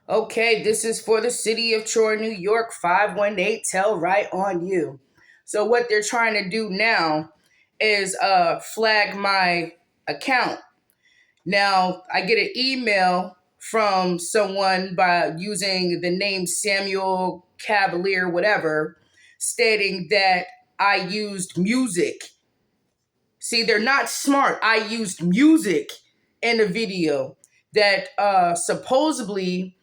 Okay, this is for the city of Troy, New York, 518 Tell Right on You. So what they're trying to do now is flag my account. Now, I get an email from someone by using the name Samuel Cavalier, whatever, stating that I used music. See, they're not smart. I used music in the video that supposedly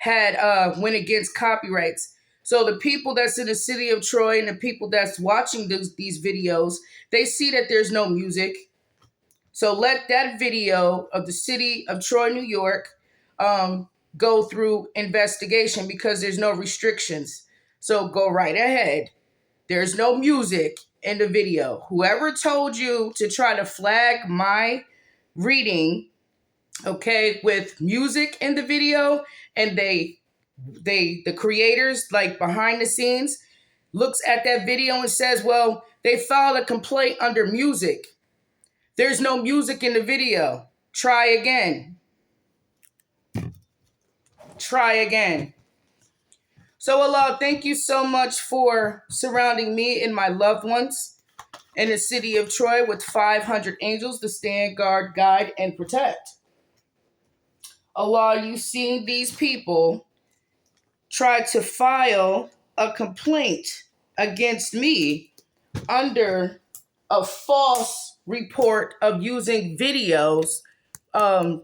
had went against copyrights. So the people that's in the city of Troy and the people that's watching these videos, they see that there's no music. So let that video of the city of Troy, New York, go through investigation because there's no restrictions. So go right ahead. There's no music in the video. Whoever told you to try to flag my reading, okay, with music in the video, and the creators, like behind the scenes, looks at that video and says, well, they filed a complaint under music. There's no music in the video. Try again. Try again. So Allah, thank you so much for surrounding me and my loved ones in the city of Troy with 500 angels to stand guard, guide, and protect. Allah, you seen these people try to file a complaint against me under a false report of using videos,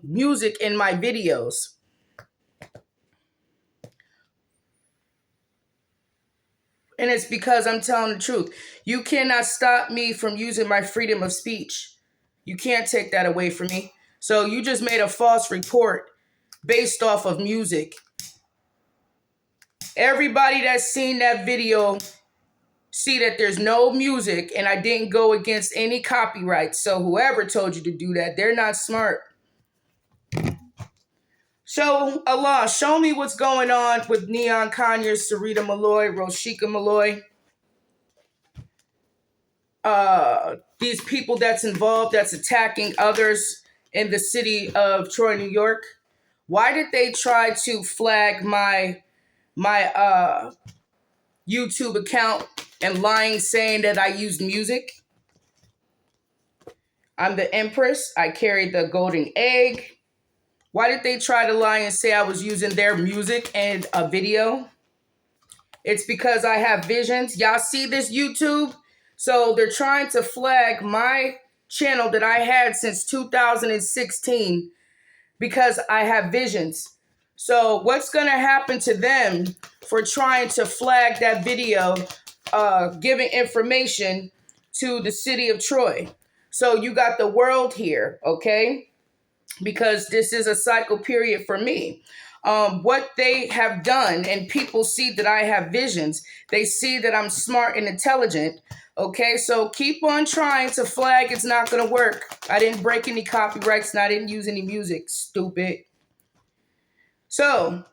music in my videos. And it's because I'm telling the truth. You cannot stop me from using my freedom of speech. You can't take that away from me. So you just made a false report based off of music. Everybody that's seen that video see that there's no music and I didn't go against any copyrights. So whoever told you to do that, they're not smart. So Allah, show me what's going on with Neon Conyers, Serita Malloy, Roshica Malloy. These people that's involved, that's attacking others in the city of Troy, New York. Why did they try to flag my YouTube account and lying, saying that I used music? I'm the Empress. I carried the golden egg. Why did they try to lie and say I was using their music and a video? It's because I have visions. Y'all see this YouTube? So they're trying to flag my channel that I had since 2016 because I have visions. So what's going to happen to them for trying to flag that video, giving information to the city of Troy? So you got the world here, okay? Because this is a cycle period for me. What they have done, and people see that I have visions. They see that I'm smart and intelligent. Okay, so keep on trying to flag. It's not going to work. I didn't break any copyrights and I didn't use any music. Stupid. So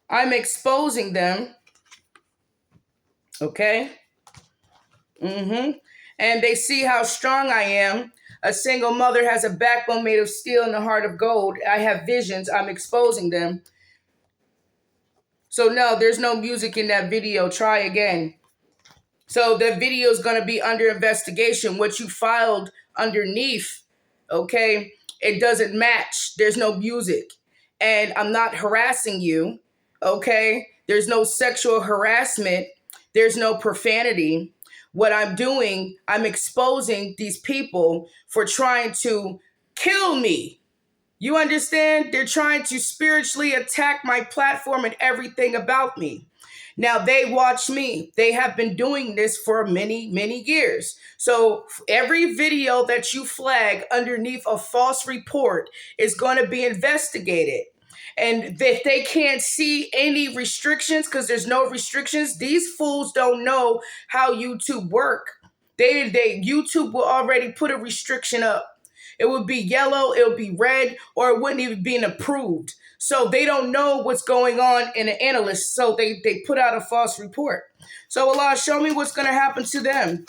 I'm exposing them. Okay. And they see how strong I am. A single mother has a backbone made of steel and a heart of gold. I have visions. I'm exposing them. So no, there's no music in that video. Try again. So the video is going to be under investigation. What you filed underneath, okay, it doesn't match. There's no music. And I'm not harassing you, okay? There's no sexual harassment. There's no profanity. What I'm doing, I'm exposing these people for trying to kill me. You understand? They're trying to spiritually attack my platform and everything about me. Now, they watch me. They have been doing this for many, many years. So every video that you flag underneath a false report is going to be investigated. And if they can't see any restrictions, because there's no restrictions, these fools don't know how YouTube work. YouTube will already put a restriction up. It would be yellow, it would be red, or it wouldn't even be approved. So they don't know what's going on in the analyst. So they put out a false report. So Allah, show me what's going to happen to them.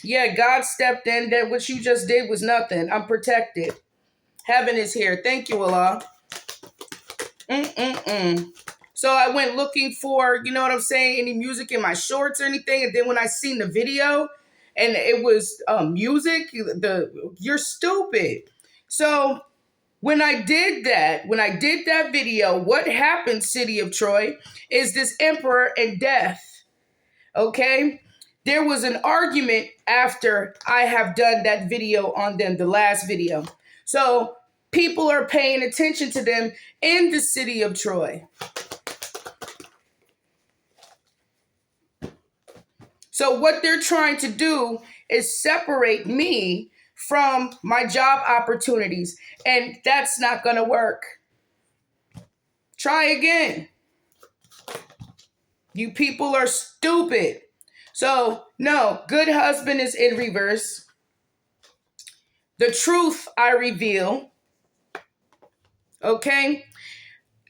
Yeah, God stepped in. That what you just did was nothing. I'm protected. Heaven is here. Thank you, Allah. Mm-mm-mm. So I went looking for, you know what I'm saying, any music in my shorts or anything. And then when I seen the video and it was music, you're stupid. So when I did that video, what happened, City of Troy, is this emperor and death. Okay? There was an argument after I have done that video on them, the last video. So people are paying attention to them in the city of Troy. So what they're trying to do is separate me from my job opportunities, and that's not going to work. Try again. You people are stupid. So, no, good husband is in reverse. The truth I reveal. Okay?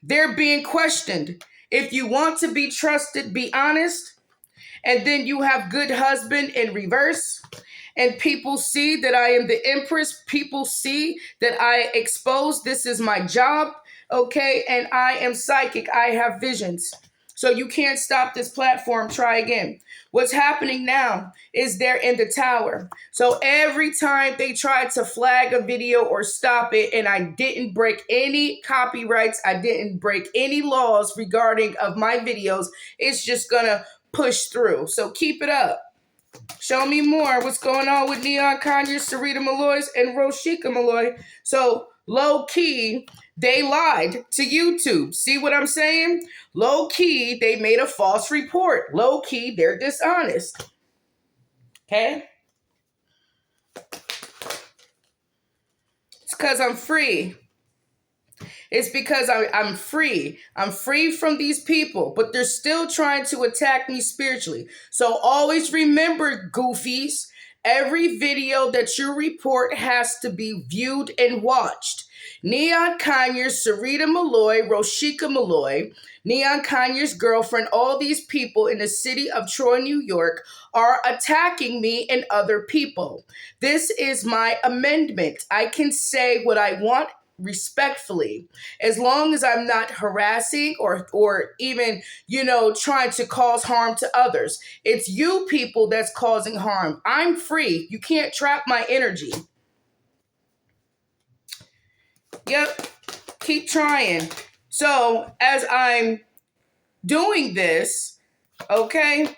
They're being questioned. If you want to be trusted, be honest. And then you have good husband in reverse. And people see that I am the empress. People see that I expose. This is my job. Okay? And I am psychic. I have visions. So you can't stop this platform. Try again. What's happening now is they're in the tower. So every time they try to flag a video or stop it, and I didn't break any copyrights, I didn't break any laws regarding of my videos, it's just gonna push through. So keep it up. Show me more. What's going on with AL-Ghaniy, Serita Malloy, and Roshica Malloy? So low key, they lied to YouTube. See what I'm saying? Low key, they made a false report. Low key, they're dishonest. Okay? It's because I'm free. It's because I'm free. I'm free from these people, but they're still trying to attack me spiritually. So always remember, goofies, every video that you report has to be viewed and watched. AL-Ghaniy's, Serita Malloy, Roshica Malloy, AL-Ghaniy's girlfriend, all these people in the city of Troy, New York, are attacking me and other people. This is my amendment. I can say what I want respectfully, as long as I'm not harassing or even, trying to cause harm to others. It's you people that's causing harm. I'm free. You can't trap my energy. Yep. Keep trying. So as I'm doing this, okay,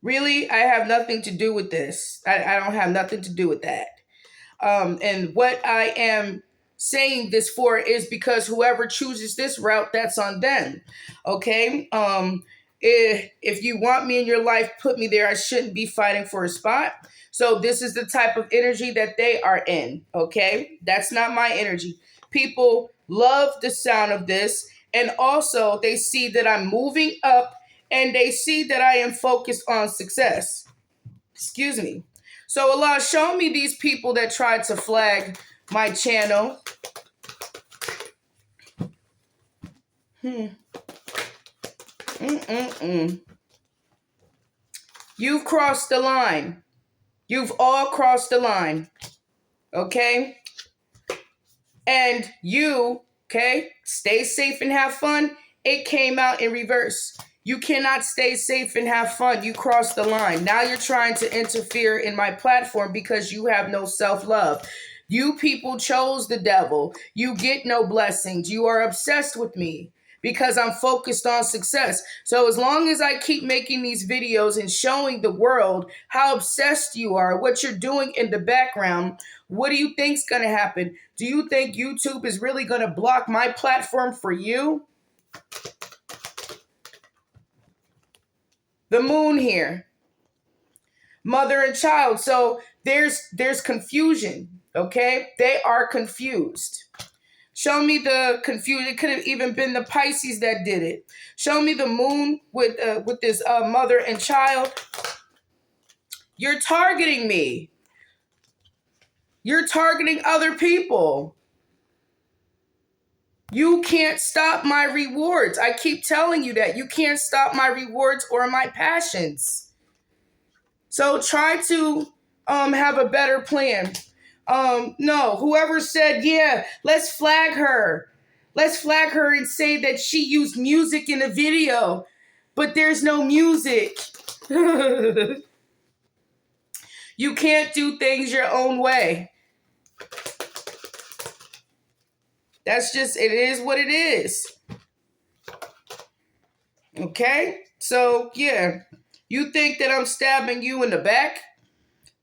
really, I have nothing to do with this. I don't have nothing to do with that. And what I am saying this for is because whoever chooses this route, that's on them. Okay. If you want me in your life, put me there. I shouldn't be fighting for a spot. So this is the type of energy that they are in. Okay. That's not my energy. People love the sound of this. And also they see that I'm moving up and they see that I am focused on success. Excuse me. So Allah, show me these people that tried to flag my channel. You've crossed the line. You've all crossed the line. Okay? And you, okay, stay safe and have fun. It came out in reverse. You cannot stay safe and have fun. You crossed the line. Now you're trying to interfere in my platform because you have no self-love. You people chose the devil. You get no blessings. You are obsessed with me because I'm focused on success. So as long as I keep making these videos and showing the world how obsessed you are, what you're doing in the background, what do you think's going to happen? Do you think YouTube is really going to block my platform for you? The moon here, mother and child. So there's confusion. Okay, they are confused. Show me the confusion. It could have even been the Pisces that did it. Show me the moon with this mother and child. You're targeting me. You're targeting other people. You can't stop my rewards. I keep telling you that. You can't stop my rewards or my passions. So try to have a better plan. No, whoever said, yeah, let's flag her. Let's flag her and say that she used music in the video, but there's no music. You can't do things your own way. That's just, it is what it is. Okay? So, yeah. You think that I'm stabbing you in the back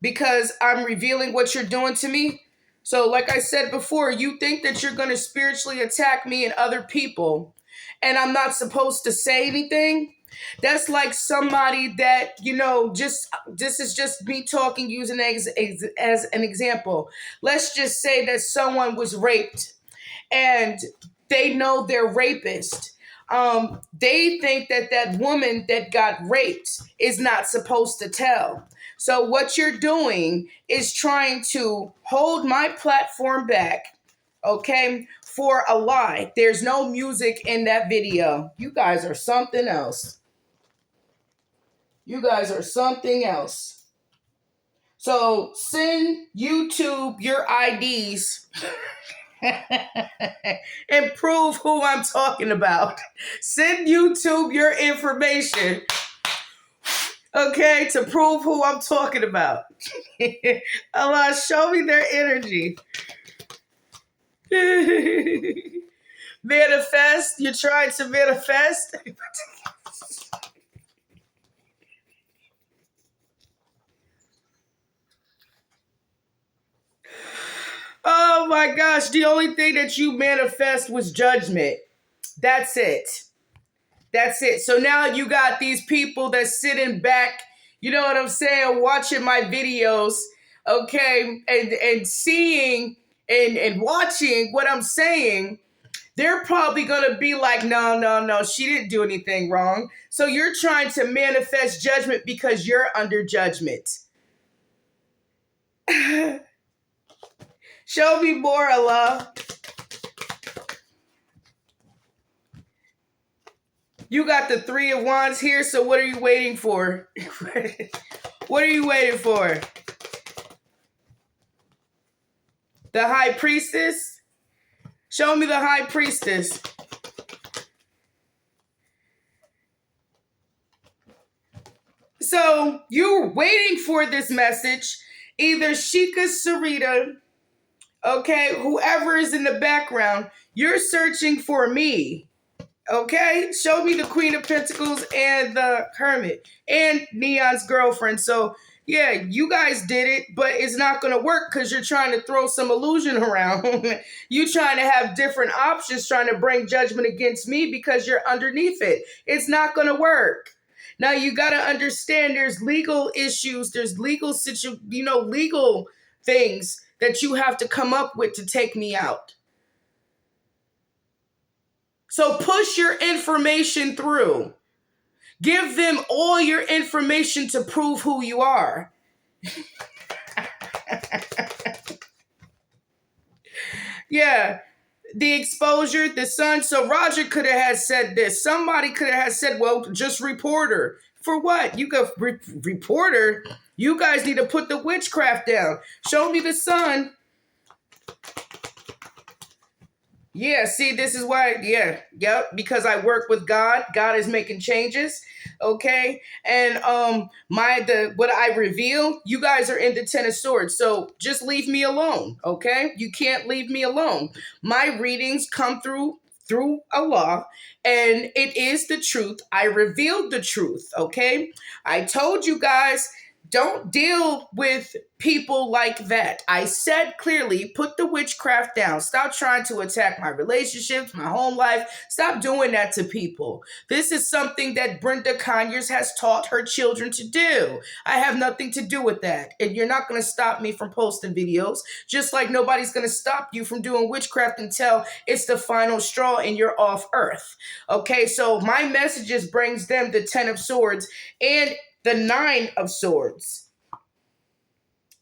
because I'm revealing what you're doing to me? So, like I said before, you think that you're going to spiritually attack me and other people, and I'm not supposed to say anything? That's like somebody that, just, this is just me talking using as an example. Let's just say that someone was raped and they know they're rapist. They think that that woman that got raped is not supposed to tell. So what you're doing is trying to hold my platform back, okay, for a lie. There's no music in that video. You guys are something else. You guys are something else. So send YouTube your IDs and prove who I'm talking about. Send YouTube your information, okay, to prove who I'm talking about. Allah, show me their energy. Manifest? You're trying to manifest? Oh my gosh, the only thing that you manifest was judgment. That's it. That's it. So now you got these people that's sitting back, you know what I'm saying, watching my videos, okay, and seeing and watching what I'm saying. They're probably going to be like, no, she didn't do anything wrong. So you're trying to manifest judgment because you're under judgment. Show me more, Allah. You got the Three of Wands here, so what are you waiting for? What are you waiting for? The High Priestess? Show me the High Priestess. So you're waiting for this message. Either Sheikah, Serita, okay, whoever is in the background, you're searching for me. Okay, show me the Queen of Pentacles and the Hermit and Neon's girlfriend. So yeah, you guys did it, but it's not going to work because you're trying to throw some illusion around. You trying to have different options, trying to bring judgment against me because you're underneath it. It's not going to work. Now you got to understand there's legal issues, there's legal legal things that you have to come up with to take me out. So push your information through. Give them all your information to prove who you are. Yeah, the exposure, the sun. So Roger could have said this. Somebody could have said, well, just report her. For what? You go report her? You guys need to put the witchcraft down. Show me the sun. Yeah, see, this is why, because I work with God. God is making changes, okay? And what I reveal, you guys are in the Ten of Swords, so just leave me alone, okay? You can't leave me alone. My readings come through Allah, and it is the truth. I revealed the truth, okay? I told you guys, don't deal with people like that. I said clearly, put the witchcraft down. Stop trying to attack my relationships, my home life. Stop doing that to people. This is something that Brenda Conyers has taught her children to do. I have nothing to do with that. And you're not going to stop me from posting videos, just like nobody's going to stop you from doing witchcraft until it's the final straw and you're off earth. Okay, so my messages brings them the Ten of Swords and the Nine of Swords,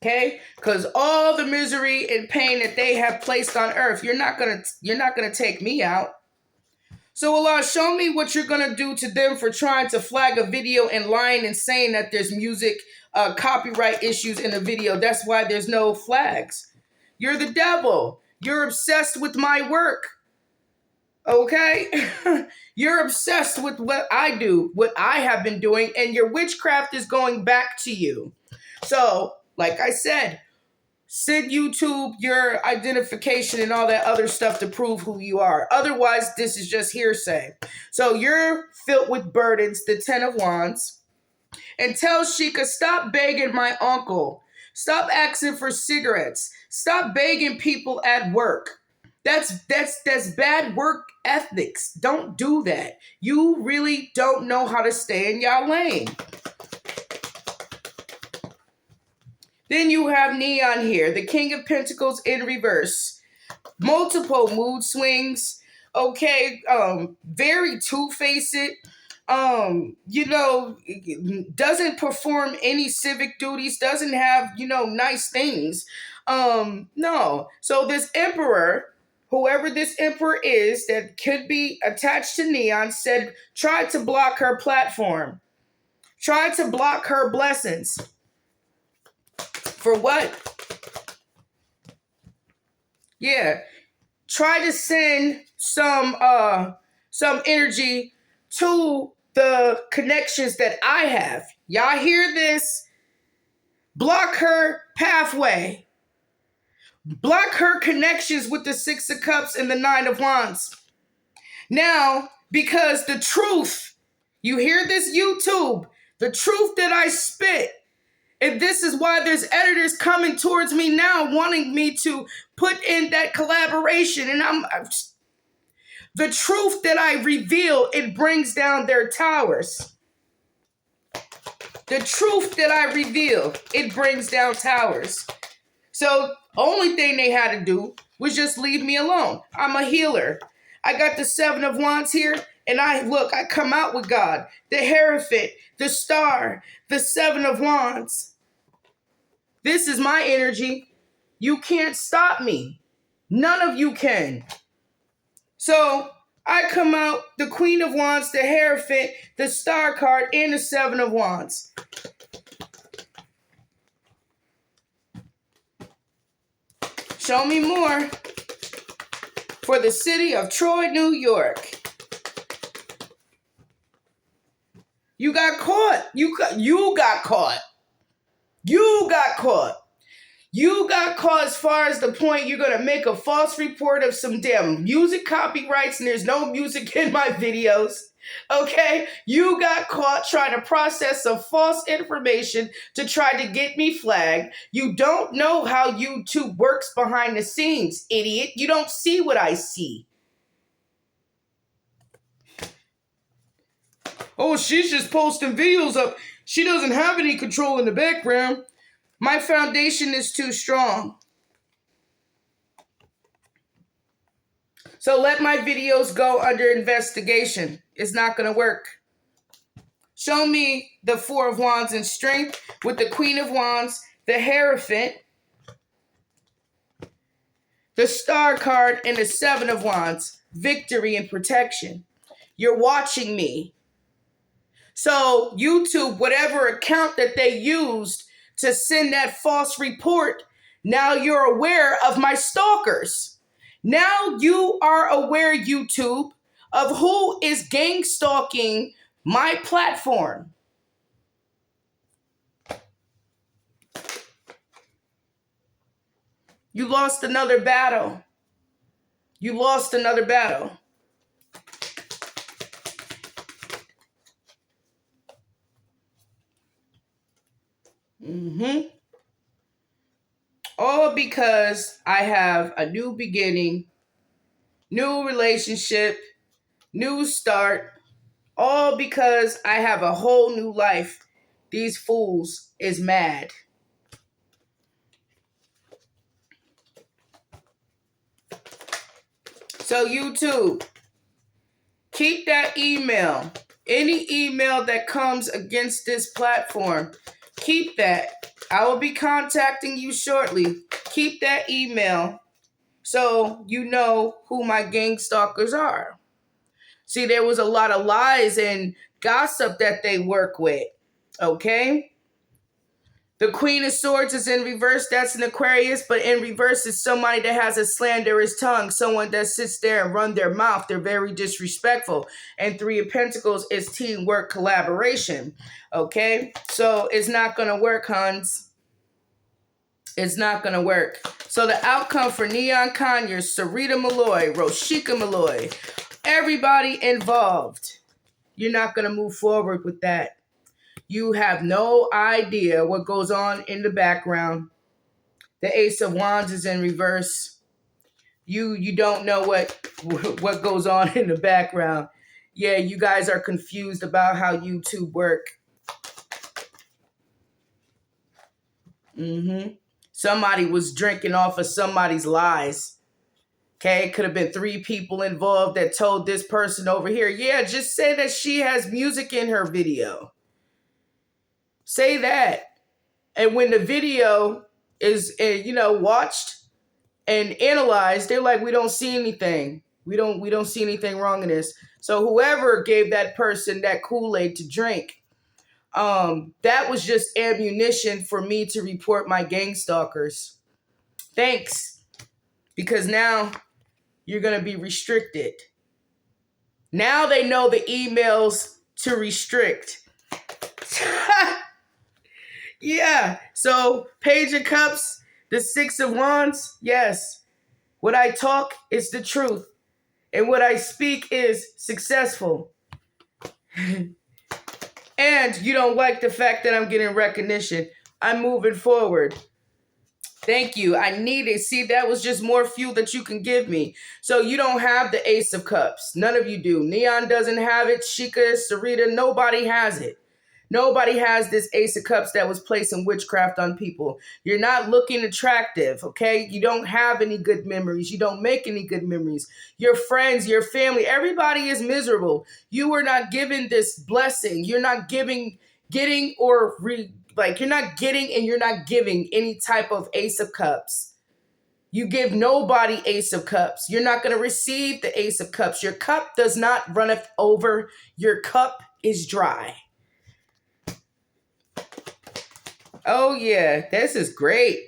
okay? Because all the misery and pain that they have placed on earth, you're not gonna take me out. So Allah, show me what you're gonna do to them for trying to flag a video and lying and saying that there's music copyright issues in the video. That's why there's no flags. You're the devil. You're obsessed with my work. Okay? You're obsessed with what I do, what I have been doing, and your witchcraft is going back to you. So, like I said, send YouTube your identification and all that other stuff to prove who you are. Otherwise, this is just hearsay. So you're filled with burdens, the 10 of Wands. And tell Sheikah, stop begging my uncle. Stop asking for cigarettes. Stop begging people at work. That's bad work ethics. Don't do that. You really don't know how to stay in your lane. Then you have Neon here, the King of Pentacles in reverse. Multiple mood swings. Okay, very two-faced. Doesn't perform any civic duties, doesn't have, nice things. No. So this emperor, whoever this emperor is that could be attached to Neon, said, tried to block her platform. Tried to block her blessings. For what? Yeah. Try to send some energy to the connections that I have. Y'all hear this? Block her pathway. Block her connections with the 6 of Cups and the 9 of Wands. Now, because the truth, you hear this, YouTube, the truth that I spit, and this is why there's editors coming towards me now wanting me to put in that collaboration. And the truth that I reveal, it brings down their towers. The truth that I reveal, it brings down towers. So only thing they had to do was just leave me alone. I'm a healer. I got the 7 of Wands here, and I come out with God. The Hierophant, the Star, the 7 of Wands. This is my energy. You can't stop me. None of you can. So I come out, the Queen of Wands, the Hierophant, the Star card, and the 7 of Wands. Show me more. For the city of Troy, New York. You got caught. You got caught. You got caught. You got caught as far as the point you're going to make a false report of some damn music copyrights and there's no music in my videos. Okay? You got caught trying to process some false information to try to get me flagged. You don't know how YouTube works behind the scenes, idiot. You don't see what I see. Oh, she's just posting videos up. She doesn't have any control in the background. My foundation is too strong. So let my videos go under investigation. It's not going to work. Show me the 4 of Wands in strength with the Queen of Wands, the Hierophant, the Star card, and the 7 of Wands, victory and protection. You're watching me. So YouTube, whatever account that they used to send that false report, now you're aware of my stalkers. Now you are aware, YouTube, of who is gang stalking my platform. You lost another battle. You lost another battle. All because I have a new beginning, new relationship, new start. All because I have a whole new life. These fools is mad. So YouTube, keep that email. Any email that comes against this platform, keep that. I will be contacting you shortly. Keep that email so you know who my gang stalkers are. See, there was a lot of lies and gossip that they work with, okay? The Queen of Swords is in reverse. That's an Aquarius, but in reverse is somebody that has a slanderous tongue, someone that sits there and run their mouth. They're very disrespectful. And Three of Pentacles is teamwork, collaboration. Okay? So it's not going to work, Hans. It's not going to work. So the outcome for Neon Conyers, Serita Malloy, Roshica Malloy, everybody involved, you're not going to move forward with that. You have no idea what goes on in the background. The Ace of Wands is in reverse. You don't know what goes on in the background. Yeah, you guys are confused about how YouTube work. Somebody was drinking off of somebody's lies. Okay, it could have been 3 people involved that told this person over here, yeah, just say that she has music in her video. Say that. And when the video is, watched and analyzed, they're like, we don't see anything. We don't see anything wrong in this. So whoever gave that person that Kool-Aid to drink, that was just ammunition for me to report my gang stalkers. Thanks. Because now you're going to be restricted. Now they know the emails to restrict. Yeah. So Page of Cups, the Six of Wands. Yes. What I talk is the truth. And what I speak is successful. And you don't like the fact that I'm getting recognition. I'm moving forward. Thank you. I need it. See, that was just more fuel that you can give me. So you don't have the Ace of Cups. None of you do. Neon doesn't have it. Sheikah, Sarita, nobody has it. Nobody has this Ace of Cups that was placing witchcraft on people. You're not looking attractive, okay? You don't have any good memories. You don't make any good memories. Your friends, your family, everybody is miserable. You were not given this blessing. You're not you're not getting and you're not giving any type of Ace of Cups. You give nobody Ace of Cups. You're not going to receive the Ace of Cups. Your cup does not runneth over. Your cup is dry. Oh, yeah, this is great.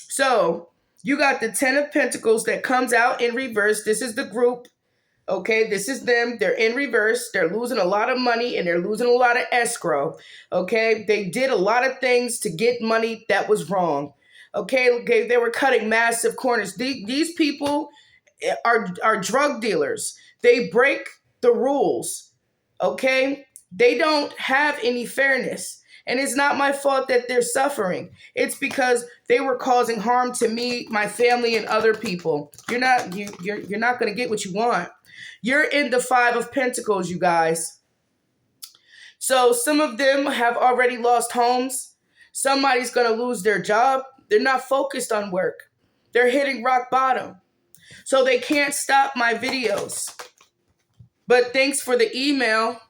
So you got the 10 of Pentacles that comes out in reverse. This is the group. Okay, this is them. They're in reverse. They're losing a lot of money and they're losing a lot of escrow. Okay, they did a lot of things to get money that was wrong. Okay, they were cutting massive corners. These people are drug dealers. They break the rules. Okay, they don't have any fairness. And it's not my fault that they're suffering. It's because they were causing harm to me, my family, and other people. You're not going to get what you want. You're in the 5 of Pentacles, you guys. So some of them have already lost homes. Somebody's going to lose their job. They're not focused on work. They're hitting rock bottom. So they can't stop my videos. But thanks for the email.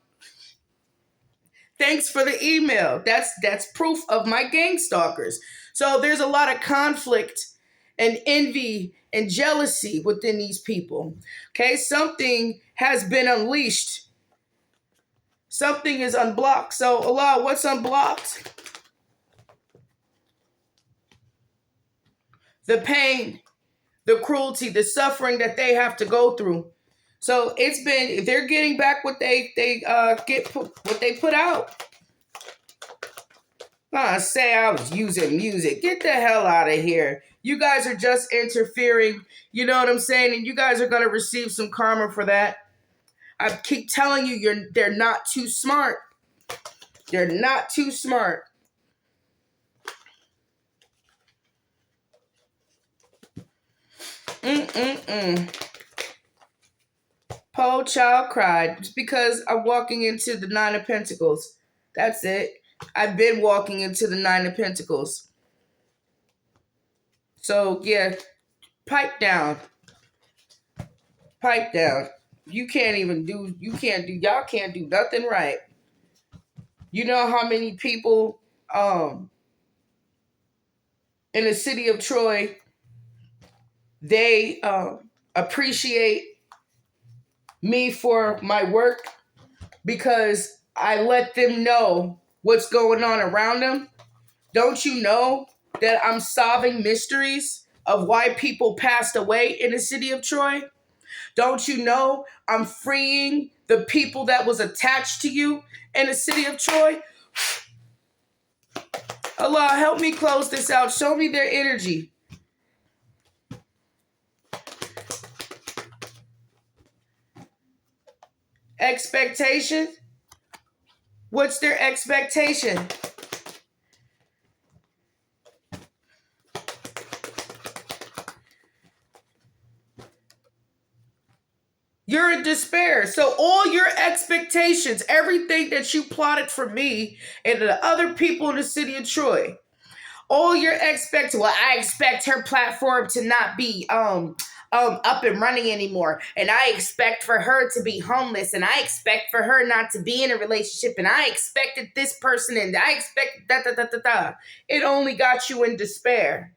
Thanks for the email. That's proof of my gang stalkers. So there's a lot of conflict and envy and jealousy within these people. Okay, something has been unleashed. Something is unblocked. So Allah, what's unblocked? The pain, the cruelty, the suffering that they have to go through. So they're getting back what they put out. Say I was using music. Get the hell out of here. You guys are just interfering. You know what I'm saying? And you guys are going to receive some karma for that. I keep telling you, they're not too smart. They're not too smart. Poor child cried. It's because I'm walking into the 9 of Pentacles. That's it. I've been walking into the 9 of Pentacles. So, yeah, pipe down. Pipe down. Y'all can't do nothing right. You know how many people in the city of Troy, they appreciate me for my work because I let them know what's going on around them. Don't you know that I'm solving mysteries of why people passed away in the city of Troy? Don't you know I'm freeing the people that was attached to you in the city of Troy? Allah, help me close this out. Show me their energy. Expectation? What's their expectation? You're in despair. So all your expectations, everything that you plotted for me and the other people in the city of Troy, all your well, I expect her platform to not be up and running anymore, and I expect for her to be homeless, and I expect for her not to be in a relationship, and I expected this person, and I expected da da da da da. It only got you in despair.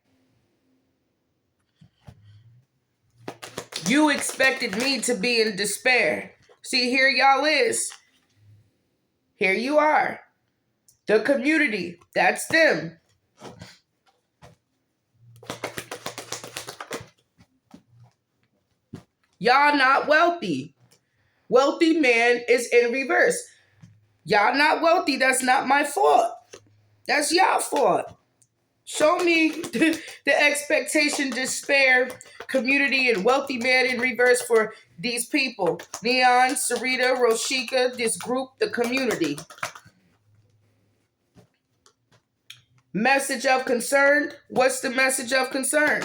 You expected me to be in despair. See, here y'all is. Here you are. The community, that's them. Y'all not wealthy. Wealthy man is in reverse. Y'all not wealthy, that's not my fault. That's y'all fault. Show me the expectation, despair, community, and wealthy man in reverse for these people. Neon, Serita, Roshica, this group, the community. Message of concern. What's the message of concern?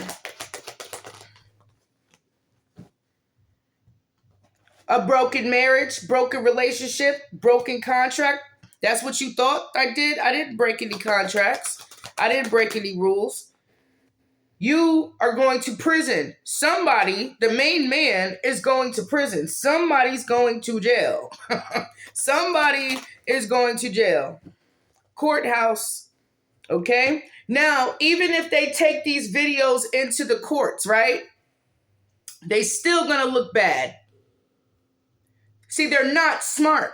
A broken marriage, broken relationship, broken contract. That's what you thought I did? I didn't break any contracts. I didn't break any rules. You are going to prison. Somebody, the main man, is going to prison. Somebody's going to jail. Somebody is going to jail. Courthouse. Okay? Now, even if they take these videos into the courts, right? They still gonna look bad. See, they're not smart.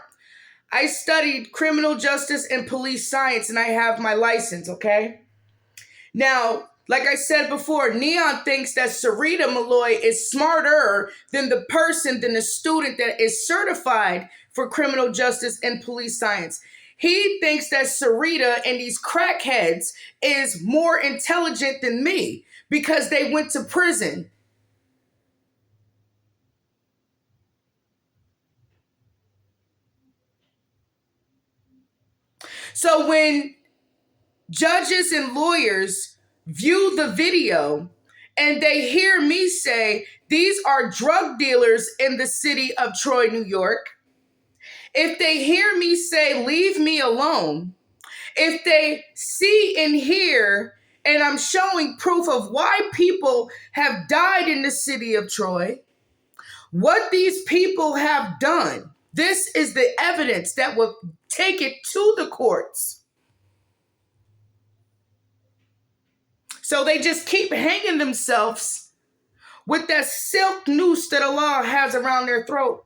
I studied criminal justice and police science, and I have my license, okay? Now, like I said before, Neon thinks that Serita Malloy is smarter than the student that is certified for criminal justice and police science. He thinks that Serita and these crackheads is more intelligent than me because they went to prison. So when judges and lawyers view the video and they hear me say, these are drug dealers in the city of Troy, New York, if they hear me say, leave me alone, if they see and hear, and I'm showing proof of why people have died in the city of Troy, what these people have done, this is the evidence that will take it to the courts. So they just keep hanging themselves with that silk noose that Allah has around their throat.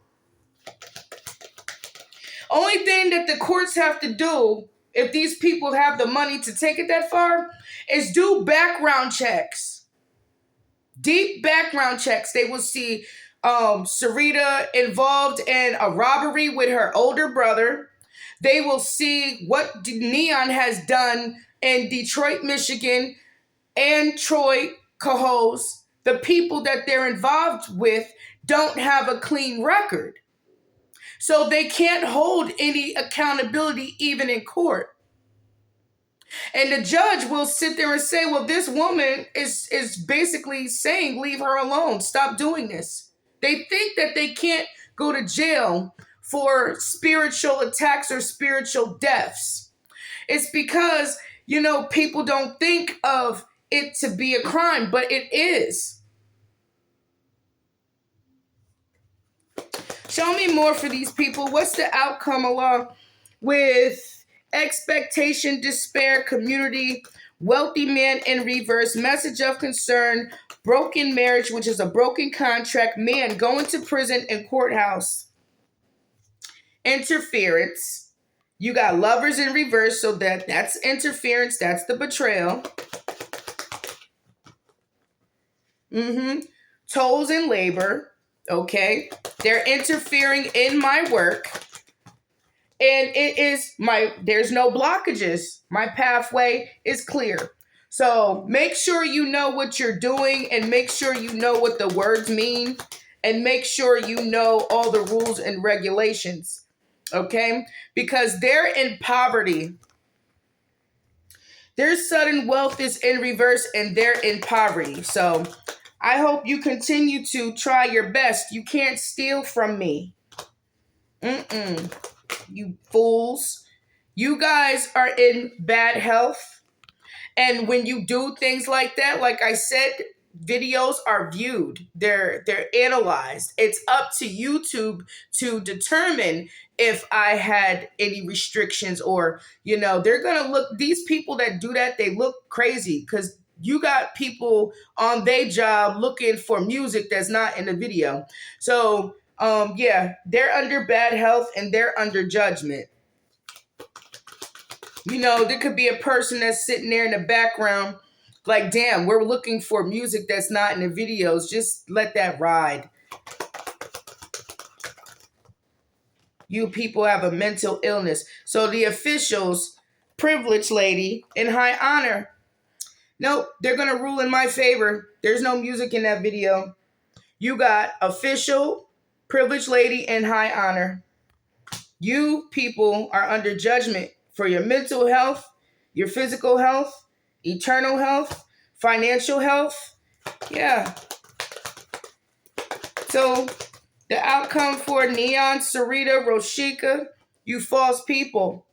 Only thing that the courts have to do, if these people have the money to take it that far, is do background checks. Deep background checks. They will see Serita involved in a robbery with her older brother. They will see what Neon has done in Detroit, Michigan, and Troy, Cohoes. The people that they're involved with don't have a clean record. So they can't hold any accountability even in court. And the judge will sit there and say, well, this woman is basically saying, leave her alone. Stop doing this. They think that they can't go to jail for spiritual attacks or spiritual deaths. It's because, people don't think of it to be a crime, but it is. Show me more for these people. What's the outcome, Allah, with expectation, despair, community, wealthy man in reverse, message of concern, broken marriage, which is a broken contract, man going to prison and courthouse, interference, You got lovers in reverse, so that's interference. That's the betrayal. Toes in labor. Okay. They're interfering in my work. And there's no blockages. My pathway is clear. So make sure you know what you're doing, and make sure you know what the words mean, and make sure you know all the rules and regulations. Okay? Because they're in poverty. Their sudden wealth is in reverse, and they're in poverty. So I hope you continue to try your best. You can't steal from me. You fools. You guys are in bad health. And when you do things like that, like I said, videos are viewed. They're analyzed. It's up to YouTube to determine if I had any restrictions, or, they're going to look, these people that do that, they look crazy because you got people on their job looking for music that's not in the video. So, yeah, they're under bad health and they're under judgment. There could be a person that's sitting there in the background like, damn, we're looking for music that's not in the videos. Just let that ride. You people have a mental illness. So the officials, privileged lady, in high honor. Nope, they're going to rule in my favor. There's no music in that video. You got official, privileged lady, in high honor. You people are under judgment for your mental health, your physical health, eternal health, financial health. Yeah. So the outcome for Neon, Serita, Roshica, you false people.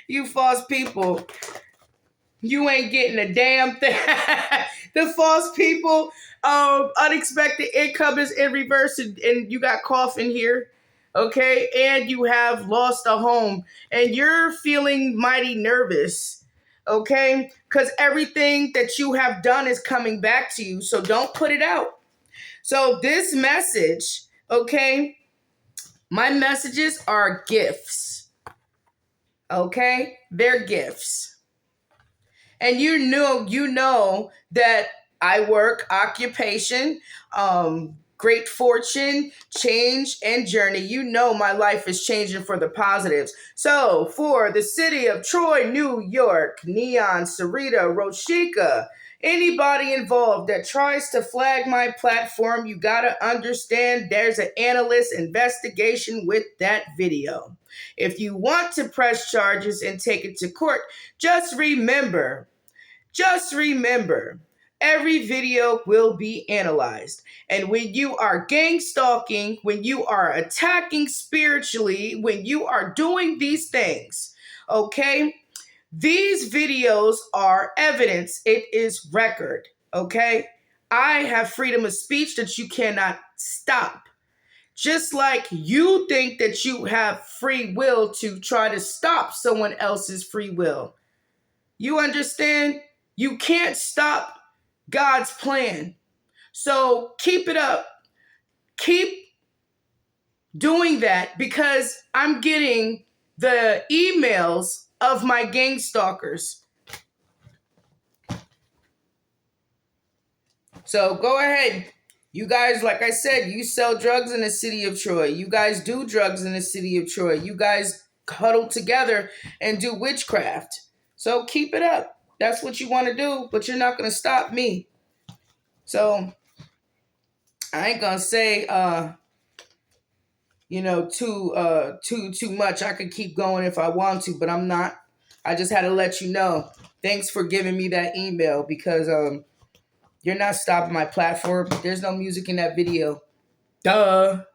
You false people. You ain't getting a damn thing. The false people, unexpected income is in reverse, and you got cough in here. Okay, and you have lost a home, and you're feeling mighty nervous, okay? Because everything that you have done is coming back to you, so don't put it out. So this message, okay, my messages are gifts, okay? They're gifts. And you know that I work occupation, great fortune, change, and journey. You know my life is changing for the positives. So for the city of Troy, New York, Neon, Serita, Roshica, anybody involved that tries to flag my platform, you gotta understand there's an analyst investigation with that video. If you want to press charges and take it to court, just remember, every video will be analyzed. And when you are gang stalking, when you are attacking spiritually, when you are doing these things, okay, these videos are evidence. It is record, okay? I have freedom of speech that you cannot stop. Just like you think that you have free will to try to stop someone else's free will. You understand? You can't stop God's plan. So keep it up. Keep doing that, because I'm getting the emails of my gang stalkers. So go ahead. You guys, like I said, you sell drugs in the city of Troy. You guys do drugs in the city of Troy. You guys huddle together and do witchcraft. So keep it up. That's what you want to do, but you're not going to stop me. So I ain't going to say, too much. I could keep going if I want to, but I'm not. I just had to let you know. Thanks for giving me that email, because you're not stopping my platform. There's no music in that video. Duh.